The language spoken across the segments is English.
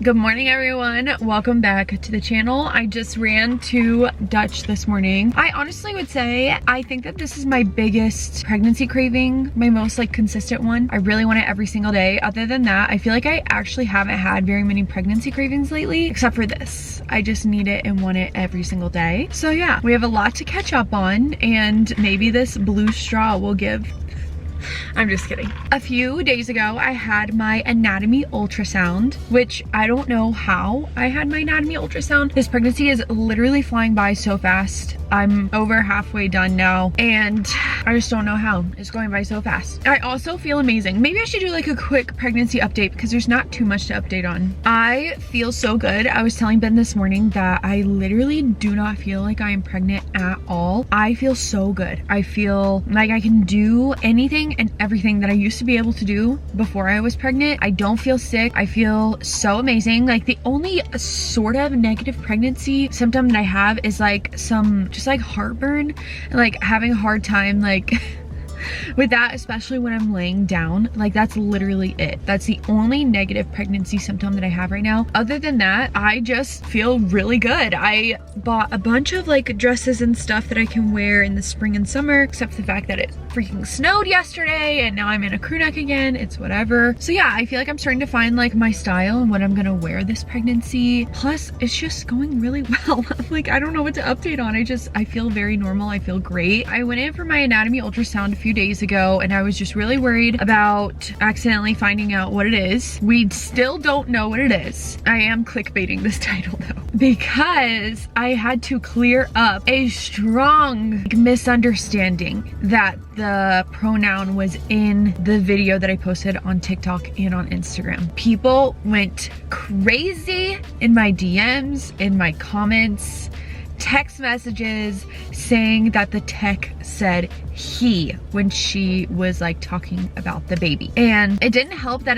Good morning, everyone. Welcome back to the channel. I just ran to Dutch this morning. I honestly would say I think that this is my biggest pregnancy craving, my most consistent one. I really want it every single day. Other than that, I feel like I actually haven't had very many pregnancy cravings lately, except for this. I just need it and want it every single day. So yeah, we have a lot to catch up on, and maybe this blue straw will give. I'm just kidding. A few days ago, I had my anatomy ultrasound, which I don't know how I had my anatomy ultrasound. This pregnancy is literally flying by so fast. I'm over halfway done now, and I just don't know how. It's going by so fast. I also feel amazing. Maybe I should do a quick pregnancy update because there's not too much to update on. I feel so good. I was telling Ben this morning that I literally do not feel like I am pregnant at all. I feel so good. I feel like I can do anything and everything that I used to be able to do before I was pregnant. I don't feel sick. I feel so amazing. The only sort of negative pregnancy symptom that I have is some just heartburn and having a hard time with that, especially when I'm laying down. That's literally it. That's the only negative pregnancy symptom that I have right now. Other than that, I just feel really good. I bought a bunch of dresses and stuff that I can wear in the spring and summer, except for the fact that it freaking snowed yesterday and now I'm in a crew neck again. It's whatever. So yeah, I feel like I'm starting to find my style and what I'm gonna wear this pregnancy. Plus, it's just going really well. I don't know what to update on. I feel very normal. I feel great. I went in for my anatomy ultrasound a few days ago, and I was just really worried about accidentally finding out what it is. We still don't know what it is. I am clickbaiting this title though, because I had to clear up a strong misunderstanding that the pronoun was in the video that I posted on TikTok and on Instagram. People went crazy in my DMs, in my comments, text messages saying that the tech said he when she was talking about the baby. And it didn't help that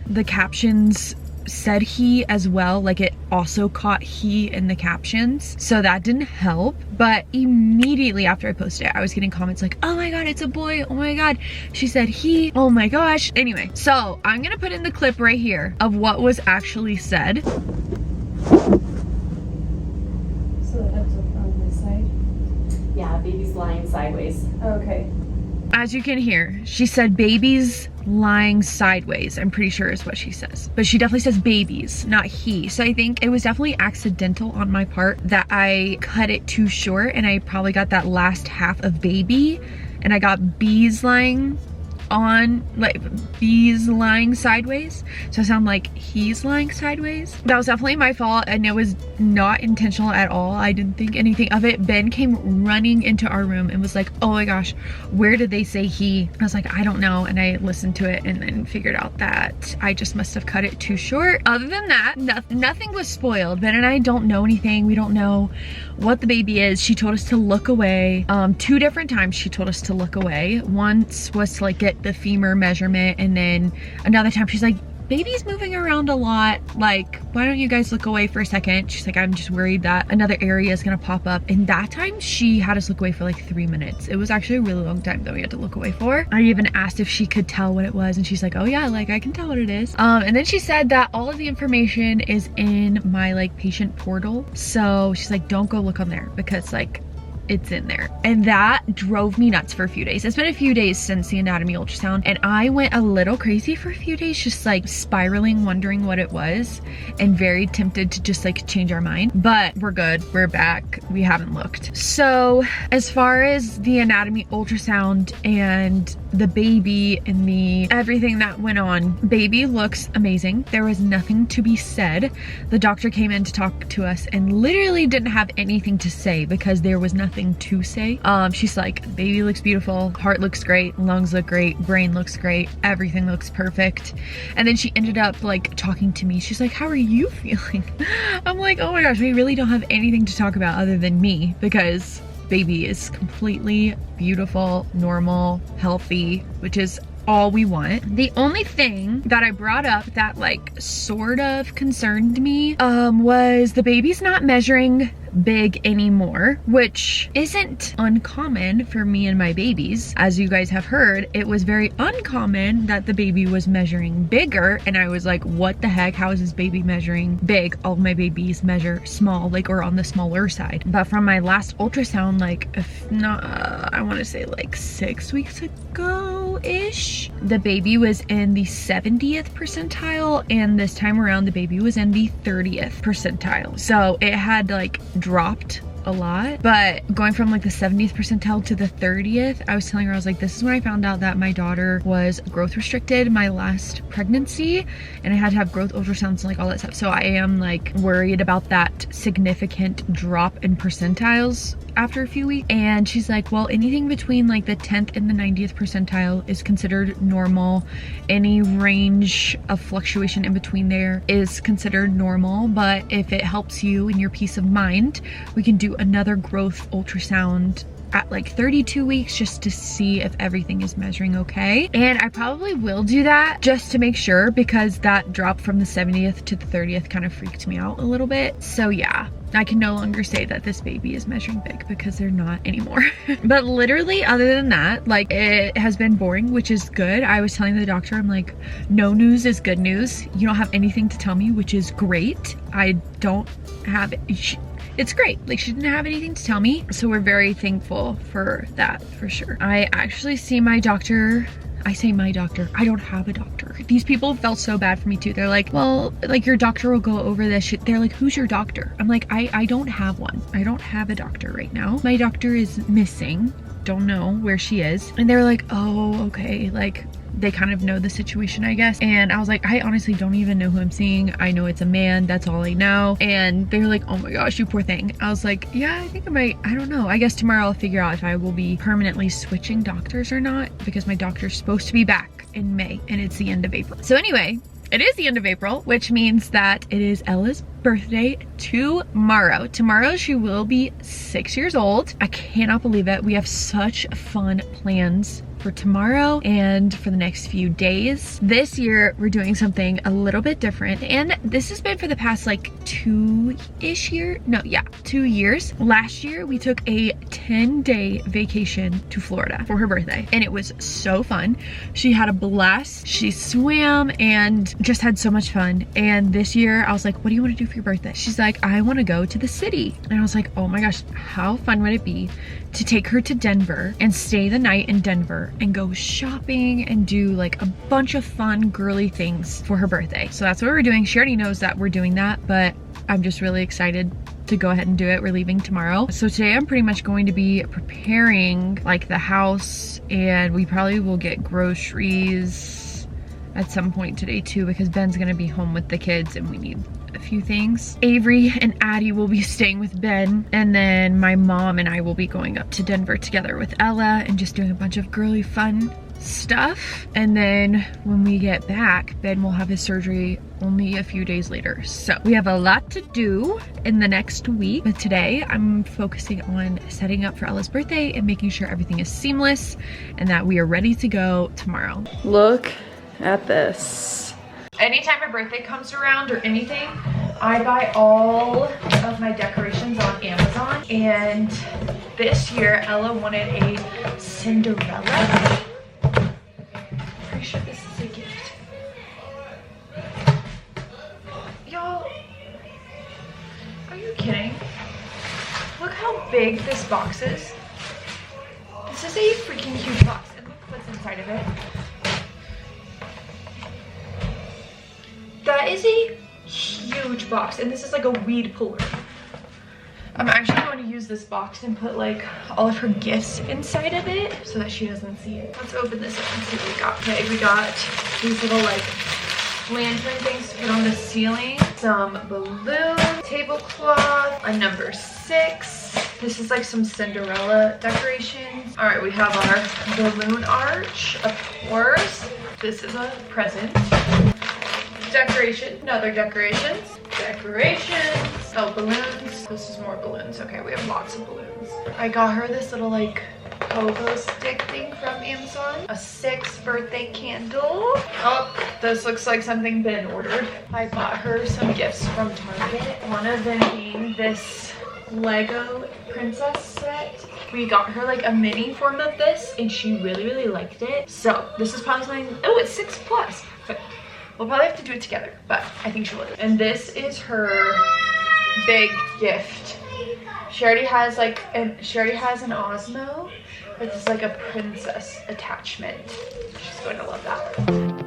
the captions said he as well. It also caught he in the captions, so that didn't help. But immediately after I posted it, I was getting comments oh my god, it's a boy, oh my god, she said he, oh my gosh. Anyway, so I'm gonna put in the clip right here of what was actually said. Yeah, baby's lying sideways. Okay. As you can hear, she said baby's lying sideways, I'm pretty sure is what she says. But she definitely says babies, not he. So I think it was definitely accidental on my part that I cut it too short, and I probably got that last half of baby, and I got bees lying on, bees lying sideways, so I sound like he's lying sideways. That was definitely my fault, and it was not intentional at all. I didn't think anything of it. Ben came running into our room and was oh my gosh, where did they say he? I was I don't know, and I listened to it and then figured out that I just must have cut it too short. Other than that, nothing was spoiled. Ben and I don't know anything. We don't know what the baby is. She told us to look away. 2 different times she told us to look away. Once was to get the femur measurement, and then another time she's baby's moving around a lot, why don't you guys look away for a second? She's I'm just worried that another area is gonna pop up. And that time she had us look away for 3 minutes. It was actually a really long time that we had to look away for. I even asked if she could tell what it was, and she's oh yeah, I can tell what it is. And then she said that all of the information is in my patient portal, so she's don't go look on there because it's in there. And that drove me nuts for a few days. It's been a few days since the anatomy ultrasound, and I went a little crazy for a few days, just spiraling, wondering what it was, and very tempted to just change our mind. But we're good, we're back, we haven't looked. So as far as the anatomy ultrasound and the baby and the everything that went on, baby looks amazing. There was nothing to be said. The doctor came in to talk to us and literally didn't have anything to say because there was nothing to say. She's baby looks beautiful, heart looks great, lungs look great, brain looks great, everything looks perfect. And then she ended up talking to me. She's how are you feeling? I'm oh my gosh, we really don't have anything to talk about other than me, because baby is completely beautiful, normal, healthy, which is all we want. The only thing that I brought up that sort of concerned me was the baby's not measuring big anymore, which isn't uncommon for me and my babies. As you guys have heard, it was very uncommon that the baby was measuring bigger, and I was like, what the heck? How is this baby measuring big? All of my babies measure small, like, or on the smaller side. But from my last ultrasound, like, if not, I want to say like 6 weeks ago-ish, the baby was in the 70th percentile, and this time around the baby was in the 30th percentile. So it had like dropped a lot, but going from like the 70th percentile to the 30th, I was telling her, I was like, this is when I found out that my daughter was growth restricted my last pregnancy, and I had to have growth ultrasounds and like all that stuff. So I am like worried about that significant drop in percentiles after a few weeks. And she's like, well, anything between like the 10th and the 90th percentile is considered normal. Any range of fluctuation in between there is considered normal, but if it helps you in your peace of mind, we can do another growth ultrasound at like 32 weeks just to see if everything is measuring okay. And I probably will do that just to make sure, because that drop from the 70th to the 30th kind of freaked me out a little bit. So yeah, I can no longer say that this baby is measuring big, because they're not anymore. But literally, other than that, like, it has been boring, which is good. I was telling the doctor, I'm like, no news is good news. You don't have anything to tell me, which is great. I don't have it's great. Like, she didn't have anything to tell me, so we're very thankful for that, for sure. I actually see my doctor. I say my doctor, I don't have a doctor. These people felt so bad for me too. They're like, well, like, your doctor will go over this shit. They're like, who's your doctor? I'm like, I don't have one. I don't have a doctor right now. My doctor is missing. Don't know where she is. And they were like, oh, okay. Like, they kind of know the situation, I guess. And I was like, I honestly don't even know who I'm seeing. I know it's a man, that's all I know. And they were like, oh my gosh, you poor thing. I was like, yeah, I think I might, I don't know. I guess tomorrow I'll figure out if I will be permanently switching doctors or not, because my doctor's supposed to be back in May and it's the end of April. So anyway, it is the end of April, which means that it is Ella's birthday tomorrow. Tomorrow she will be 6 years old. I cannot believe it. We have such fun plans for tomorrow and for the next few days. This year we're doing something a little bit different, and this has been for the past like 2 years. Last year we took a 10-day vacation to Florida for her birthday, and it was so fun. She had a blast. She swam and just had so much fun. And this year I was like, what do you want to do for your birthday? She's like, I want to go to the city. And I was like, oh my gosh, how fun would it be to take her to Denver and stay the night in Denver and go shopping and do like a bunch of fun girly things for her birthday. So that's what we're doing. She already knows that we're doing that, but I'm just really excited to go ahead and do it. We're leaving tomorrow. So today I'm pretty much going to be preparing like the house, and we probably will get groceries at some point today too, because Ben's gonna be home with the kids and we need a few things. Avery and Addie will be staying with Ben, and then my mom and I will be going up to Denver together with Ella and just doing a bunch of girly fun stuff. And then when we get back, Ben will have his surgery only a few days later. So we have a lot to do in the next week, but today I'm focusing on setting up for Ella's birthday and making sure everything is seamless and that we are ready to go tomorrow. Look at this. Anytime my birthday comes around or anything, I buy all of my decorations on Amazon. And this year, Ella wanted a Cinderella. Pretty sure this is a gift. Y'all, are you kidding? Look how big this box is. This is a freaking huge box. And look what's inside of it. That is a huge box, and this is like a weed puller. I'm actually going to use this box and put like all of her gifts inside of it so that she doesn't see it. Let's open this up and see what we got. Okay, we got these little like lantern things to put on the ceiling, some balloon, tablecloth, a number 6. This is like some Cinderella decorations. All right, we have our balloon arch, of course. This is a present. Decoration, another decorations. Oh, balloons. This is more balloons. Okay, we have lots of balloons. I got her this little like pogo stick thing from Amazon. A 6th birthday candle. Oh, this looks like something Ben ordered. I bought her some gifts from Target. One of them being this Lego princess set. We got her like a mini form of this and she really liked it. So this is probably something, oh, it's 6+. But we'll probably have to do it together, but I think she will. And this is her big gift. She already has like an Osmo, but this is like a princess attachment. She's going to love that.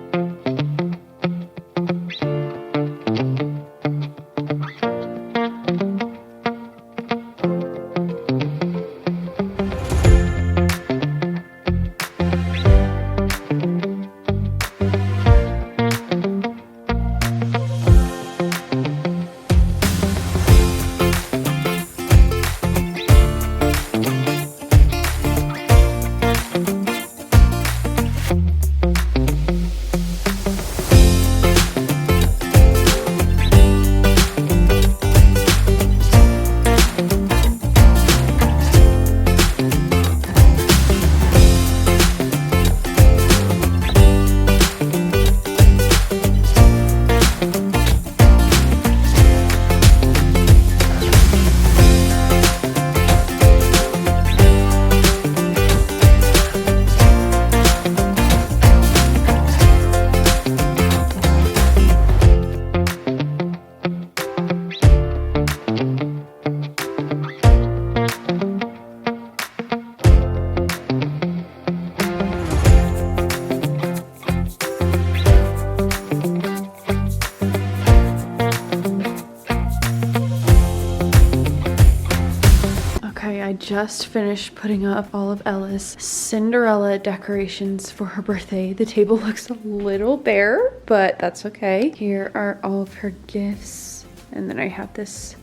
I just finished putting up all of Ella's Cinderella decorations for her birthday. The table looks a little bare, but that's okay. Here are all of her gifts. And then I have this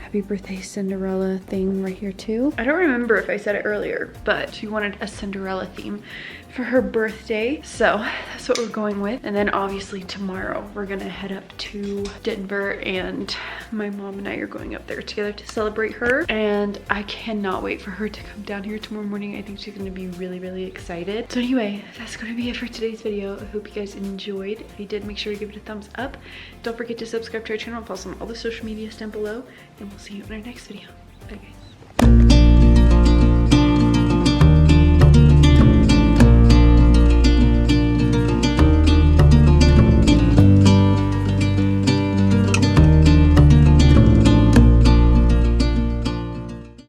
happy birthday Cinderella thing right here too. I don't remember if I said it earlier, but she wanted a Cinderella theme for her birthday. So that's what we're going with. And then obviously tomorrow we're gonna head up to Denver and my mom and I are going up there together to celebrate her. And I cannot wait for her to come down here tomorrow morning. I think she's gonna be really excited. So anyway, that's gonna be it for today's video. I hope you guys enjoyed. If you did, make sure to give it a thumbs up. Don't forget to subscribe to our channel and follow us on all the social medias down below. And we'll see you in our next video. Bye guys.